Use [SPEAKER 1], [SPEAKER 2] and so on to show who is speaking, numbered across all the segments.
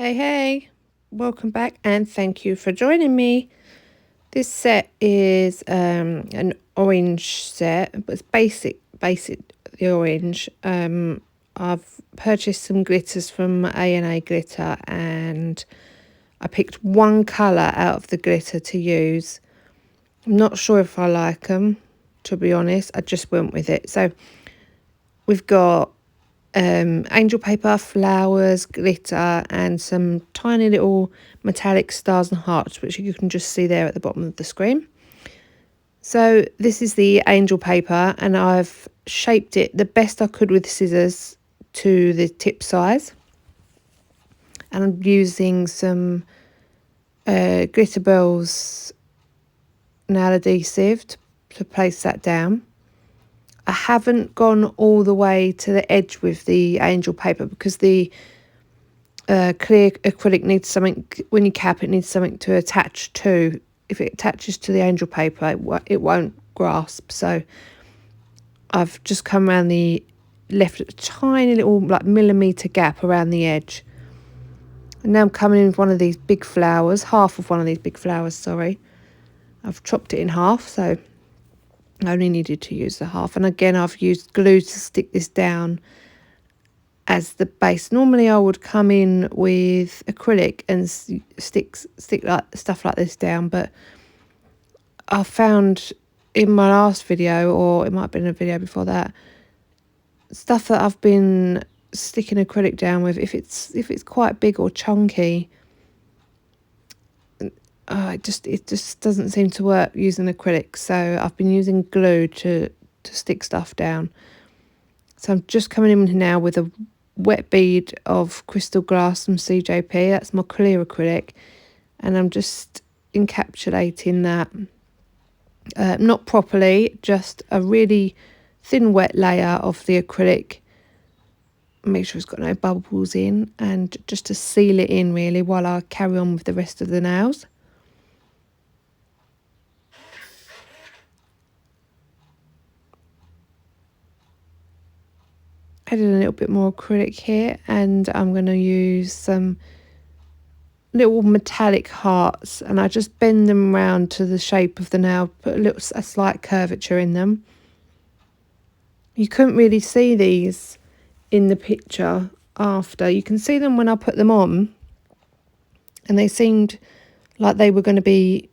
[SPEAKER 1] Hey, welcome back and thank you for joining me. This set is an orange set, but it's basic the orange. I've purchased some glitters from A&A Glitter and I picked one colour out of the glitter to use. I'm not sure if I like them, to be honest. I just went with it. So we've got angel paper, flowers, glitter, and some tiny little metallic stars and hearts, which you can just see there at the bottom of the screen. So this is the angel paper, and I've shaped it the best I could with scissors to the tip size. And I'm using some glitter bells nail adhesive to place that down. I haven't gone all the way to the edge with the angel paper because the clear acrylic needs something, when you cap it, needs something to attach to. If it attaches to the angel paper, it won't grasp. So I've just come around left a tiny little like millimetre gap around the edge. And now I'm coming in with one of these big flowers, half of one of these big flowers, sorry. I've chopped it in half, so I only needed to use the half. And again, I've used glue to stick this down as the base. Normally I would come in with acrylic and stick like stuff like this down, but I found in my last video, or it might have been a video before that, stuff that I've been sticking acrylic down with, if it's quite big or chunky, it just doesn't seem to work using acrylic. So I've been using glue to stick stuff down. So I'm just coming in now with a wet bead of crystal glass from CJP. That's my clear acrylic, and I'm just encapsulating that, not properly, just a really thin wet layer of the acrylic. Make sure it's got no bubbles in, and just to seal it in really while I carry on with the rest of the nails. Added a little bit more acrylic here, and I'm going to use some little metallic hearts, and I just bend them around to the shape of the nail, put a slight curvature in them. You couldn't really see these in the picture after. You can see them when I put them on, and they seemed like they were going to be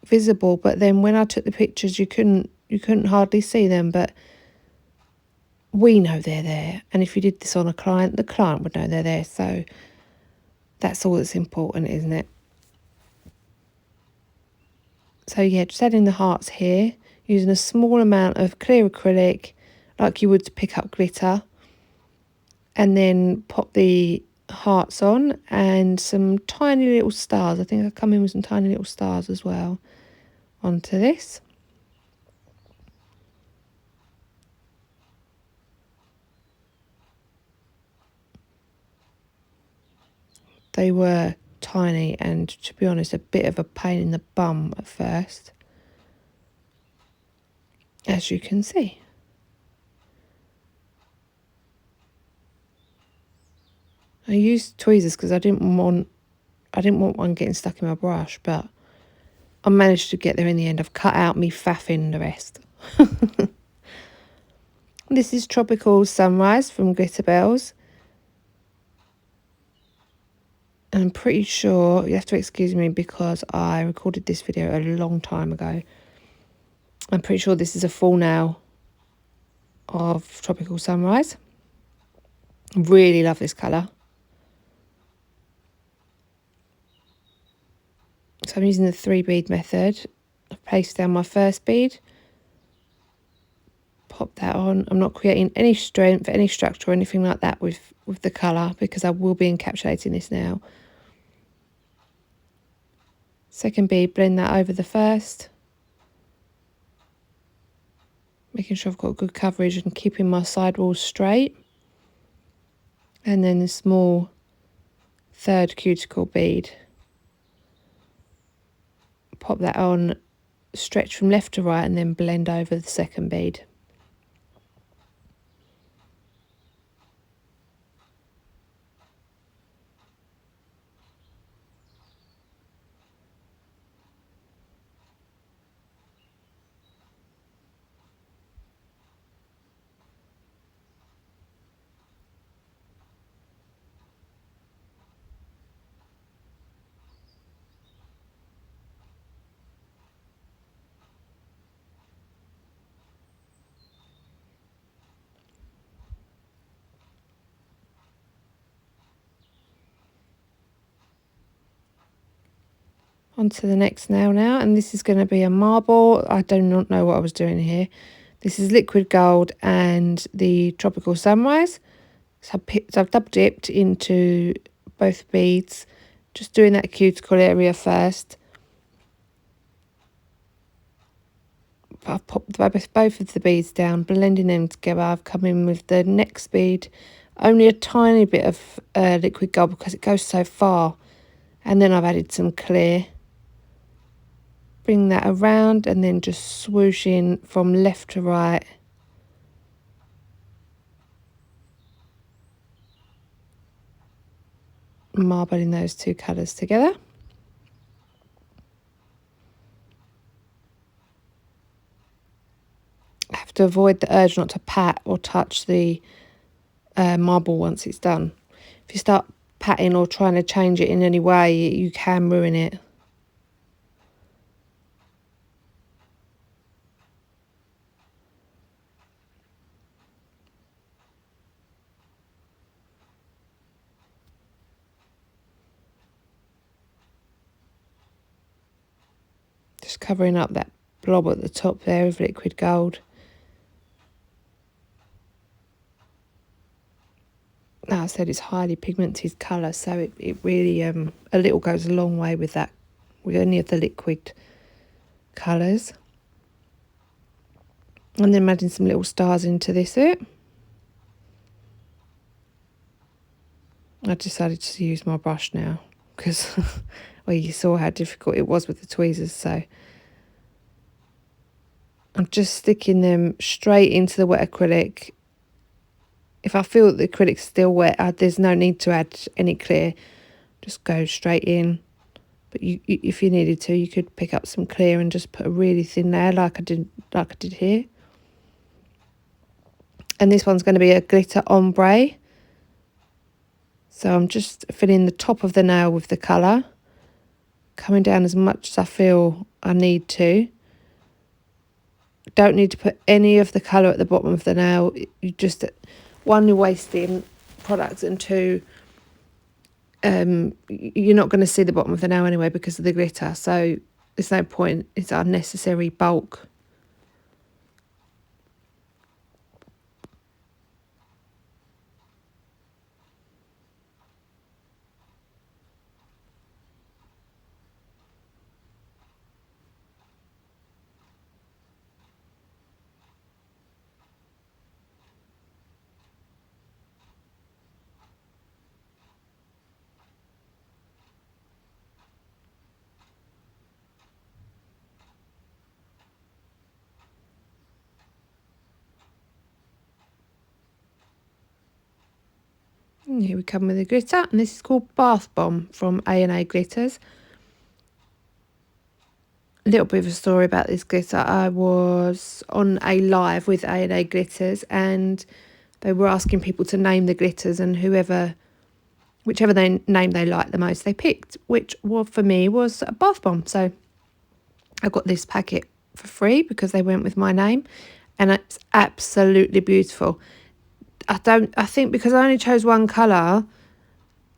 [SPEAKER 1] visible, but then when I took the pictures you couldn't hardly see them. But we know they're there, and if you did this on a client, the client would know they're there. So that's all that's important, isn't it? So yeah, just adding the hearts here, using a small amount of clear acrylic like you would to pick up glitter, and then pop the hearts on and some tiny little stars. I think I come in with some tiny little stars as well onto this. They were tiny and, to be honest, a bit of a pain in the bum at first, as you can see. I used tweezers because I didn't want one getting stuck in my brush, but I managed to get there in the end. I've cut out me faffing the rest. This is Tropical Sunrise from Glitter Bells. And I'm pretty sure, you have to excuse me because I recorded this video a long time ago. I'm pretty sure this is a full nail of Tropical Sunrise. Really love this colour. So I'm using the 3 bead method. I've placed down my first bead, pop that on. I'm not creating any strength, any structure or anything like that with the colour, because I will be encapsulating this now. Second bead, blend that over the first, making sure I've got good coverage and keeping my sidewalls straight. And then the small third cuticle bead, pop that on, stretch from left to right, and then blend over the second bead. On to the next nail now, and this is going to be a marble. I do not know what I was doing here. This is liquid gold and the tropical sunrise. So I've double dipped into both beads, just doing that cuticle area first. I've popped both of the beads down, blending them together. I've come in with the next bead, only a tiny bit of liquid gold because it goes so far, and then I've added some clear. Bring that around and then just swoosh in from left to right. Marbling those two colours together. I have to avoid the urge not to pat or touch the marble once it's done. If you start patting or trying to change it in any way, you can ruin it. Just covering up that blob at the top there of liquid gold. Now I said it's highly pigmented colour, so it really a little goes a long way with that, with any of the liquid colours. And then adding some little stars into this bit. I decided to use my brush now because well, you saw how difficult it was with the tweezers, so I'm just sticking them straight into the wet acrylic. If I feel that the acrylic's still wet, there's no need to add any clear. Just go straight in. But if you needed to, you could pick up some clear and just put a really thin layer like I did here. And this one's going to be a glitter ombre. So I'm just filling the top of the nail with the colour, coming down as much as I feel I need to. Don't need to put any of the colour at the bottom of the nail. You just, one, you're wasting products, and two, you're not going to see the bottom of the nail anyway because of the glitter. So there's no point. It's unnecessary bulk. And here we come with the glitter, and this is called Bath Bomb from A&A Glitters. A little bit of a story about this glitter. I was on a live with A&A Glitters, and they were asking people to name the glitters, and whichever name they liked the most, they picked, which for me was a bath bomb. So I got this packet for free because they went with my name, and it's absolutely beautiful. I think because I only chose one colour,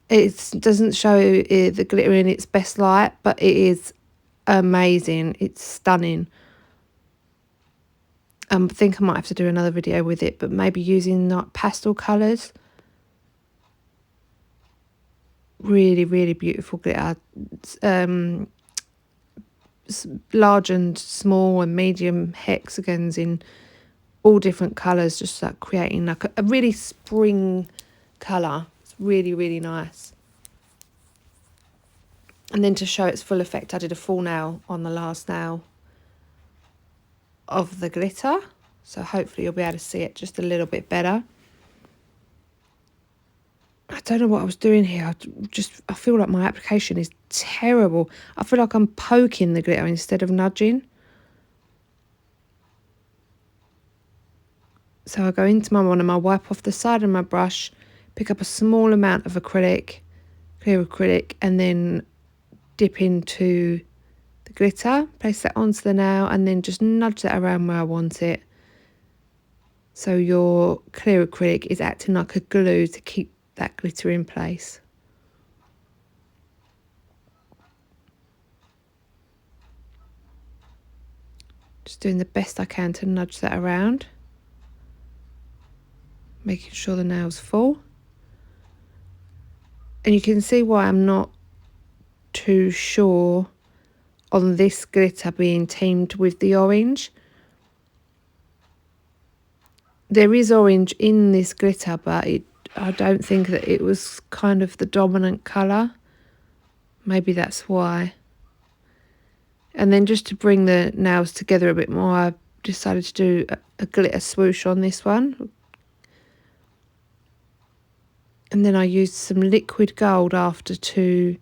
[SPEAKER 1] it doesn't show the glitter in its best light, but it is amazing. It's stunning. I think I might have to do another video with it, but maybe using like pastel colours. Really, really beautiful glitter. Large and small and medium hexagons in all different colours, just like creating like a really spring colour. It's really, really nice. And then to show its full effect, I did a full nail on the last nail of the glitter. So hopefully you'll be able to see it just a little bit better. I don't know what I was doing here. I feel like my application is terrible. I feel like I'm poking the glitter instead of nudging. So I go into my one and I wipe off the side of my brush, pick up a small amount of acrylic, clear acrylic, and then dip into the glitter, place that onto the nail, and then just nudge that around where I want it. So your clear acrylic is acting like a glue to keep that glitter in place. Just doing the best I can to nudge that around, making sure the nail's full. And you can see why I'm not too sure on this glitter being teamed with the orange. There is orange in this glitter, but I don't think that it was kind of the dominant colour. Maybe that's why. And then just to bring the nails together a bit more, I decided to do a glitter swoosh on this one. And then I used some liquid gold after to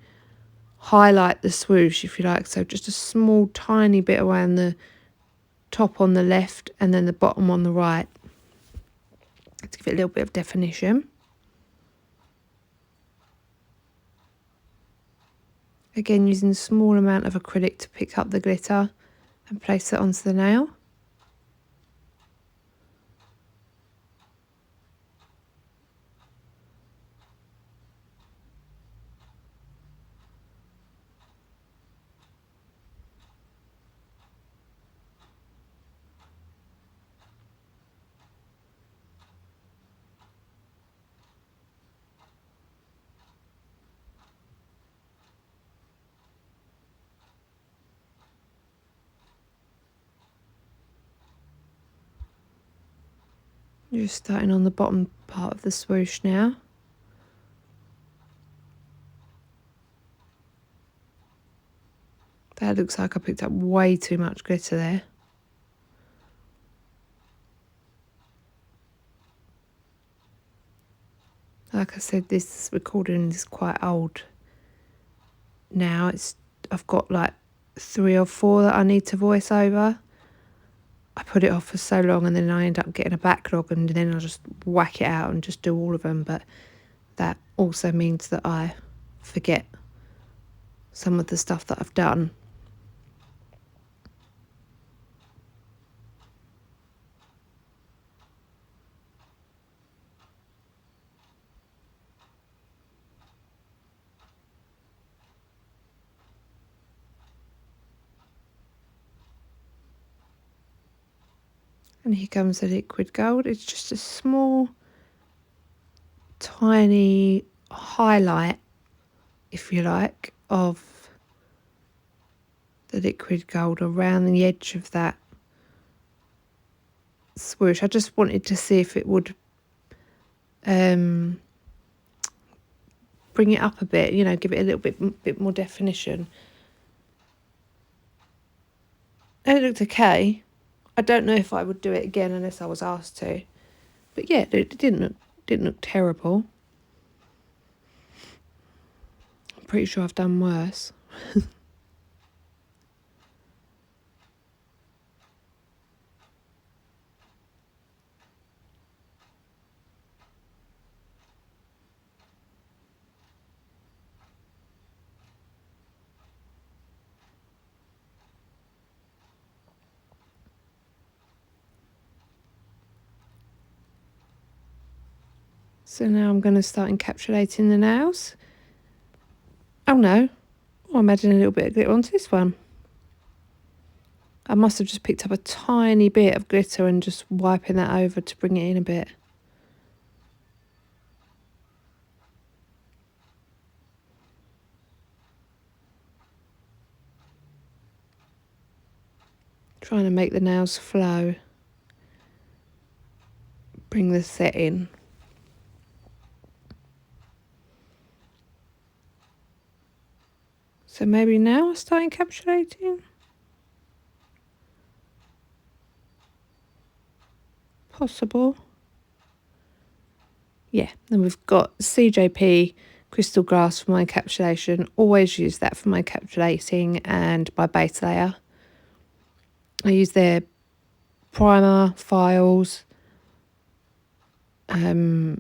[SPEAKER 1] highlight the swoosh, if you like. So just a small tiny bit around the top on the left and then the bottom on the right, to give it a little bit of definition. Again, using a small amount of acrylic to pick up the glitter and place it onto the nail. You're just starting on the bottom part of the swoosh now. That looks like I picked up way too much glitter there. Like I said, this recording is quite old now. I've got like 3 or 4 that I need to voice over. I put it off for so long and then I end up getting a backlog, and then I just whack it out and just do all of them. But that also means that I forget some of the stuff that I've done. And here comes the liquid gold. It's just a small, tiny highlight, if you like, of the liquid gold around the edge of that swoosh. I just wanted to see if it would bring it up a bit, you know, give it a little bit more definition. And it looked okay. I don't know if I would do it again unless I was asked to. But yeah, it didn't look terrible. I'm pretty sure I've done worse. So now I'm going to start encapsulating the nails. Oh no, I'm adding a little bit of glitter onto this one. I must have just picked up a tiny bit of glitter and just wiping that over to bring it in a bit. Trying to make the nails flow. Bring the set in. So maybe now I'll start encapsulating. Possible. Yeah, then we've got CJP crystal glass for my encapsulation. Always use that for my encapsulating, and my base layer. I use their primer, files, yeah,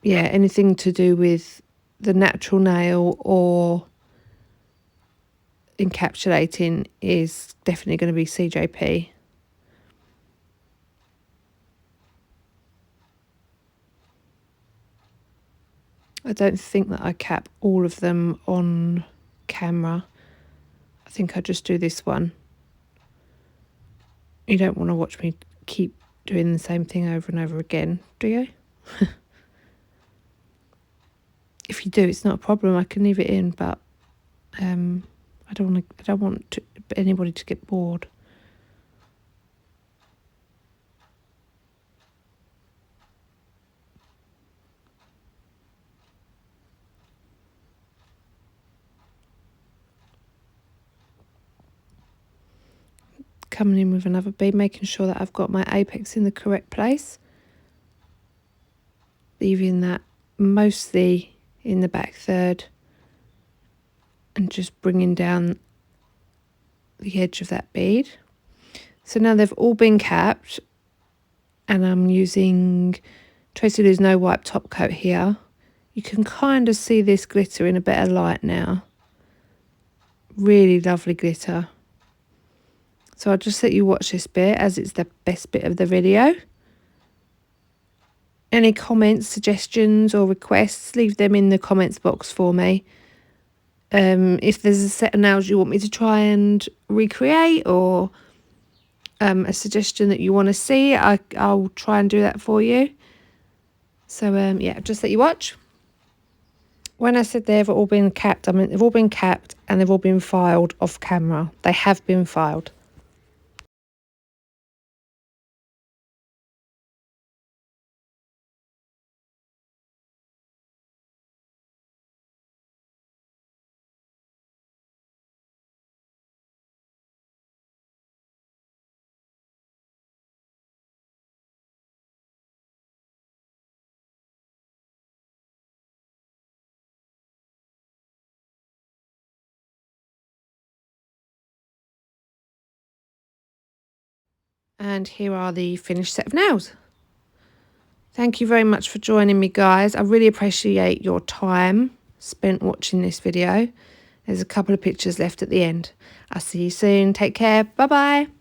[SPEAKER 1] anything to do with the natural nail or encapsulating is definitely going to be CJP. I don't think that I cap all of them on camera. I think I just do this one. You don't want to watch me keep doing the same thing over and over again, do you? If you do, it's not a problem. I can leave it in, but I don't want anybody to get bored. Coming in with another bead, making sure that I've got my apex in the correct place. Leaving that mostly in the back third. And just bringing down the edge of that bead. So now they've all been capped. And I'm using Tracy Lou's No Wipe top coat here. You can kind of see this glitter in a better light now. Really lovely glitter. So I'll just let you watch this bit as it's the best bit of the video. Any comments, suggestions or requests, leave them in the comments box for me. If there's a set of nails you want me to try and recreate, or a suggestion that you want to see, I'll try and do that for you. So yeah, just let you watch. When I said they've all been capped, I mean they've all been capped and they've all been filed off camera. They have been filed. And here are the finished set of nails. Thank you very much for joining me, guys. I really appreciate your time spent watching this video. There's a couple of pictures left at the end. I'll see you soon. Take care. Bye-bye.